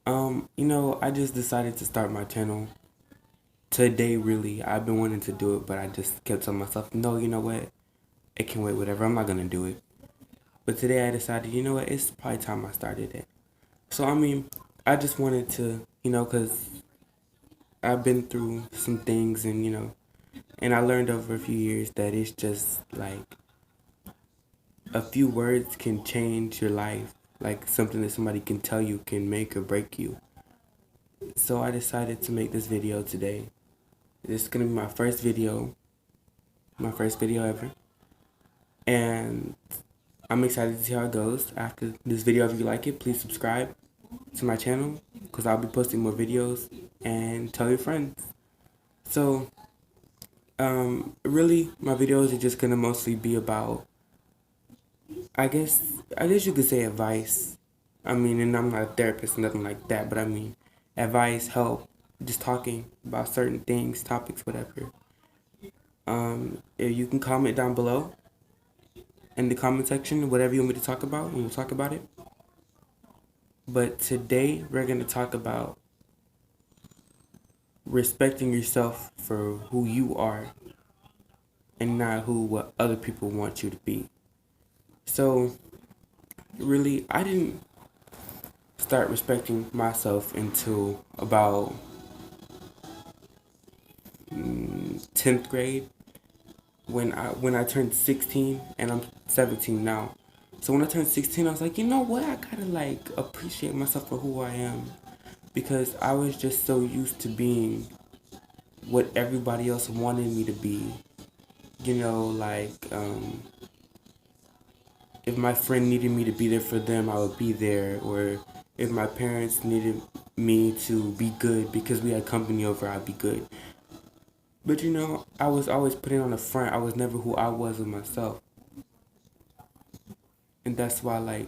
I just decided to start my channel today, really. I've been wanting to do it, but I just kept telling myself, no, you know what? It can wait, whatever. I'm not going to do it. But today I decided, you know what? It's probably time I started it. So, I just wanted to, because I've been through some things and I learned over a few years that it's just like a few words can change your life. Like something that somebody can tell you can make or break you. So I decided to make this video today. This is gonna be my first video ever, and I'm excited to see how it goes. After this video, if you like it, please subscribe to my channel because I'll be posting more videos, and tell your friends. So, really, my videos are just gonna mostly be about, I guess, I guess you could say advice. And I'm not a therapist, nothing like that, but advice, help, just talking about certain things, topics, whatever. If you can comment down below in the comment section whatever you want me to talk about, and we'll talk about it. But today we're going to talk about respecting yourself for who you are and not what other people want you to be. So really, I didn't start respecting myself until about 10th grade when I turned 16, and I'm 17 now. So when I turned 16, I was like, you know what? I gotta appreciate myself for who I am, because I was just so used to being what everybody else wanted me to be. If my friend needed me to be there for them, I would be there. Or if my parents needed me to be good because we had company over, I'd be good. But I was always putting on the front. I was never who I was with myself. And that's why,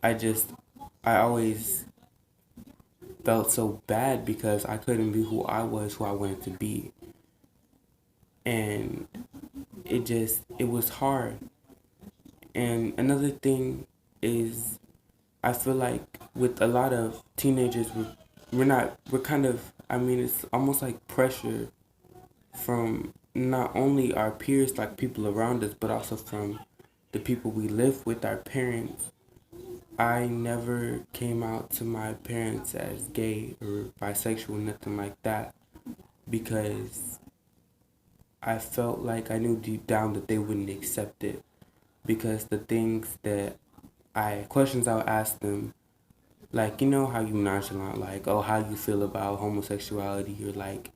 I just, I always felt so bad because I couldn't be who I was, who I wanted to be. And it was hard. And another thing is, I feel like with a lot of teenagers, we're kind of, it's almost like pressure from not only our peers, like people around us, but also from the people we live with, our parents. I never came out to my parents as gay or bisexual, nothing like that, because I felt like I knew deep down that they wouldn't accept it. Because the things that questions I would ask them, like, how you nonchalant, like, oh, how you feel about homosexuality, or like,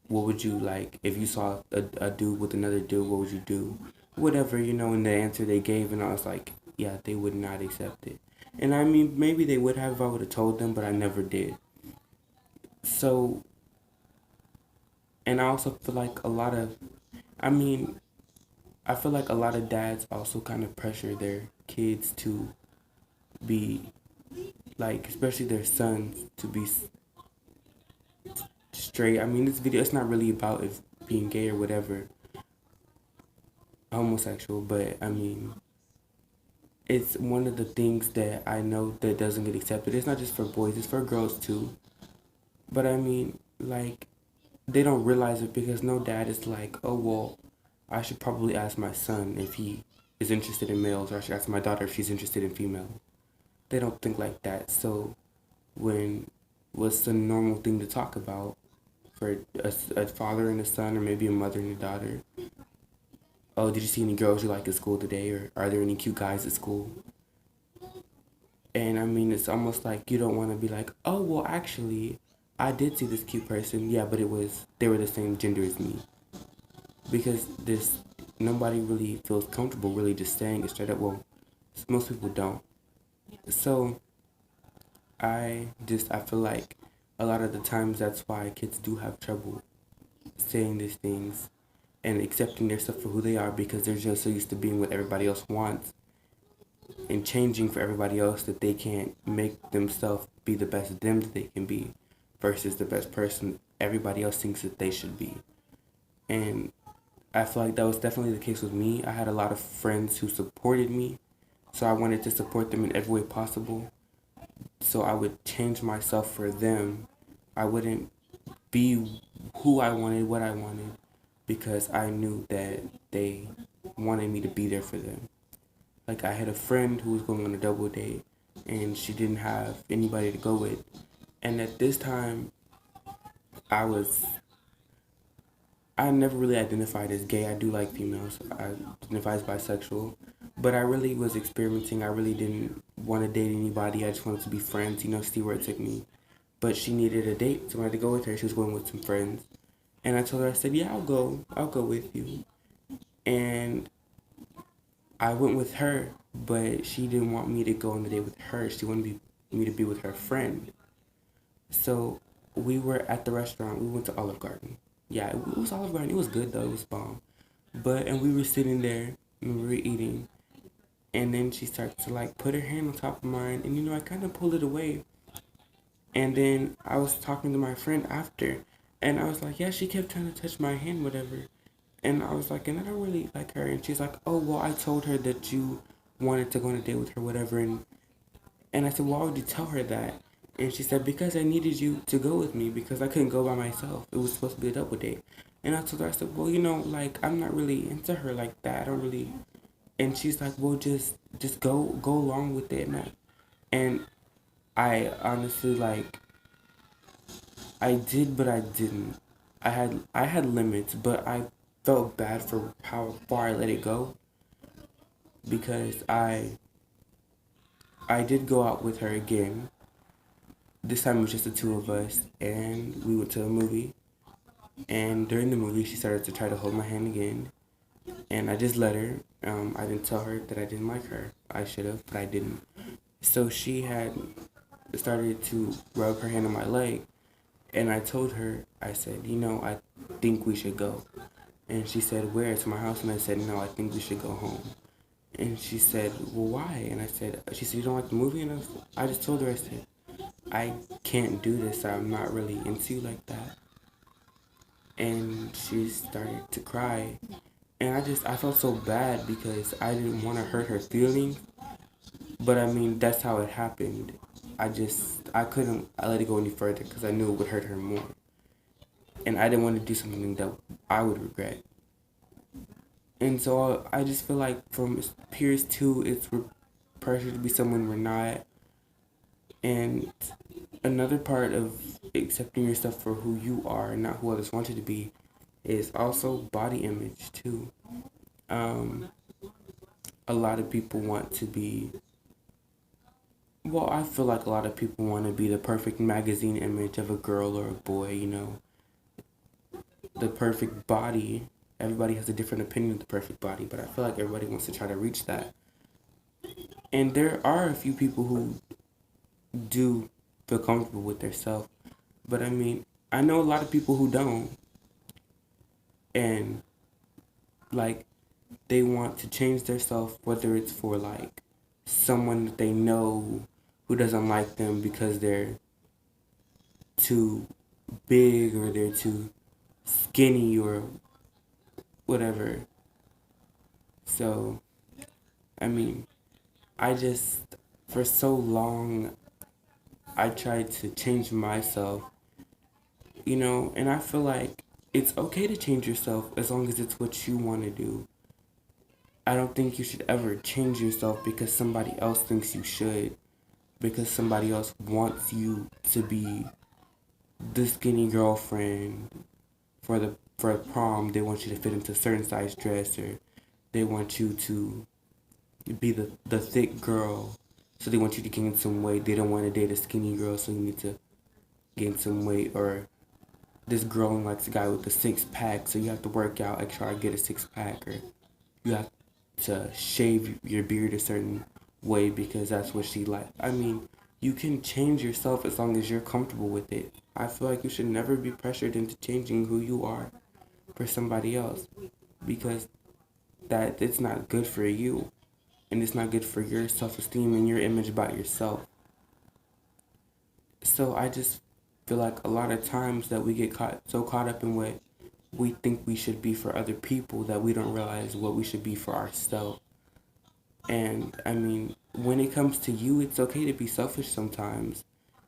what would you like if you saw a dude with another dude, what would you do? Whatever, and the answer they gave, and I was like, yeah, they would not accept it. And maybe they would have if I would have told them, but I never did. So, and I also feel like I mean, I feel like a lot of dads also kind of pressure their kids to be, like, especially their sons, to be straight. This video, it's not really about if being gay or whatever, homosexual, but it's one of the things that I know that doesn't get accepted. It's not just for boys, it's for girls too. But like, they don't realize it because no dad is like, oh, well, I should probably ask my son if he is interested in males, or I should ask my daughter if she's interested in female. They don't think like that. So what's the normal thing to talk about for a father and a son, or maybe a mother and a daughter? Oh, did you see any girls you like at school today? Or are there any cute guys at school? And it's almost like you don't want to be like, oh, well, actually, I did see this cute person. Yeah, but they were the same gender as me. Because nobody really feels comfortable really just saying it straight up. Well, most people don't. So, I feel like a lot of the times that's why kids do have trouble saying these things and accepting themselves for who they are, because they're just so used to being what everybody else wants and changing for everybody else that they can't make themselves be the best of them that they can be versus the best person everybody else thinks that they should be. And I feel like that was definitely the case with me. I had a lot of friends who supported me, so I wanted to support them in every way possible. so I would change myself for them. I wouldn't be who I wanted, what I wanted, because I knew that they wanted me to be there for them. Like I had a friend who was going on a double date and she didn't have anybody to go with. And at this time, I was I never really identified as gay. I do like females. I identify as bisexual. But I really was experimenting. I really didn't want to date anybody. I just wanted to be friends, see where it took me. But she needed a date, somebody to go with her. She was going with some friends. And I told her, I said, yeah, I'll go. I'll go with you. And I went with her, but she didn't want me to go on the date with her. She wanted me to be with her friend. So we were at the restaurant. We went to Olive Garden. Yeah, it was Olive Garden. It was good though. It was bomb. And we were sitting there and we were eating. And then she starts to like put her hand on top of mine. And I kind of pulled it away. And then I was talking to my friend after. And I was like, yeah, she kept trying to touch my hand, whatever. And I was like, and I don't really like her. And she's like, oh, well, I told her that you wanted to go on a date with her, whatever. And I said, why would you tell her that? And she said, because I needed you to go with me because I couldn't go by myself. It was supposed to be a double date. And I told her, I said, well, like, I'm not really into her like that. I don't really. And she's like, well, just go along with it. And I honestly, like, I did, but I didn't. I had limits, but I felt bad for how far I let it go because I did go out with her again. This time it was just the two of us, and we went to a movie. And during the movie, she started to try to hold my hand again, and I just let her. I didn't tell her that I didn't like her. I should have, but I didn't. So she had started to rub her hand on my leg, and I told her, I said, I think we should go. And she said, where? To my house? And I said, no, I think we should go home. And she said, well, why? And she said, you don't like the movie? And I just told her, I said, I can't do this. I'm not really into you like that. And she started to cry. And I felt so bad because I didn't want to hurt her feelings. But I mean, that's how it happened. I let it go any further because I knew it would hurt her more. And I didn't want to do something that I would regret. And so I just feel like from peers too, it's pressure to be someone we're not. And another part of accepting yourself for who you are and not who others want you to be is also body image too. Um, a lot of people want to be, well, I feel like a lot of people want to be the perfect magazine image of a girl or a boy, the perfect body. Everybody has a different opinion of the perfect body, but I feel like everybody wants to try to reach that. And there are a few people who do feel comfortable with themselves. But I mean, I know a lot of people who don't. And like they want to change themselves, whether it's for like someone that they know who doesn't like them because they're too big or they're too skinny or whatever. So, I mean, I just, for so long, I tried to change myself, and I feel like it's okay to change yourself as long as it's what you want to do. I don't think you should ever change yourself because somebody else thinks you should, because somebody else wants you to be the skinny girlfriend for prom. They want you to fit into a certain size dress, or they want you to be the thick girl, so they want you to gain some weight. They don't want to date a skinny girl, so you need to gain some weight. Or this girl likes a guy with a six pack, so you have to work out extra to get a six pack, or you have to shave your beard a certain way because that's what she likes. I mean, you can change yourself as long as you're comfortable with it. I feel like you should never be pressured into changing who you are for somebody else, because that it's not good for you, and it's not good for your self-esteem and your image about yourself. So I just feel like a lot of times that we get caught up in what we think we should be for other people that we don't realize what we should be for ourselves. And I mean, when it comes to you, it's okay to be selfish sometimes.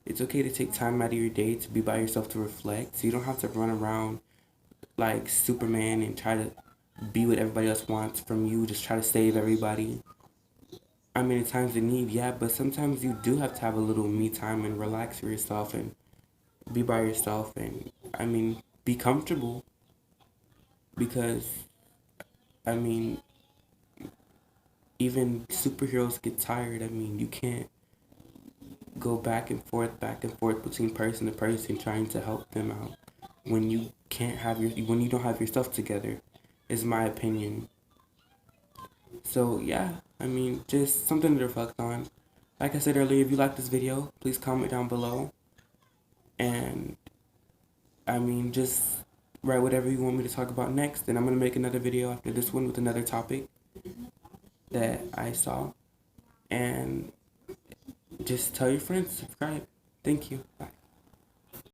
It's okay to take time out of your day to be by yourself to reflect. So you don't have to run around like Superman and try to be what everybody else wants from you, just try to save everybody. I mean, in times of need, yeah, but sometimes you do have to have a little me time and relax for yourself and be by yourself and, I mean, be comfortable because, I mean, even superheroes get tired. I mean, you can't go back and forth between person to person trying to help them out when you can't have when you don't have yourself together, is my opinion. So yeah, I mean, just something to reflect on. Like I said earlier, if you like this video, please comment down below. And I mean, just write whatever you want me to talk about next. And I'm going to make another video after this one with another topic that I saw. And just tell your friends to subscribe. Thank you. Bye.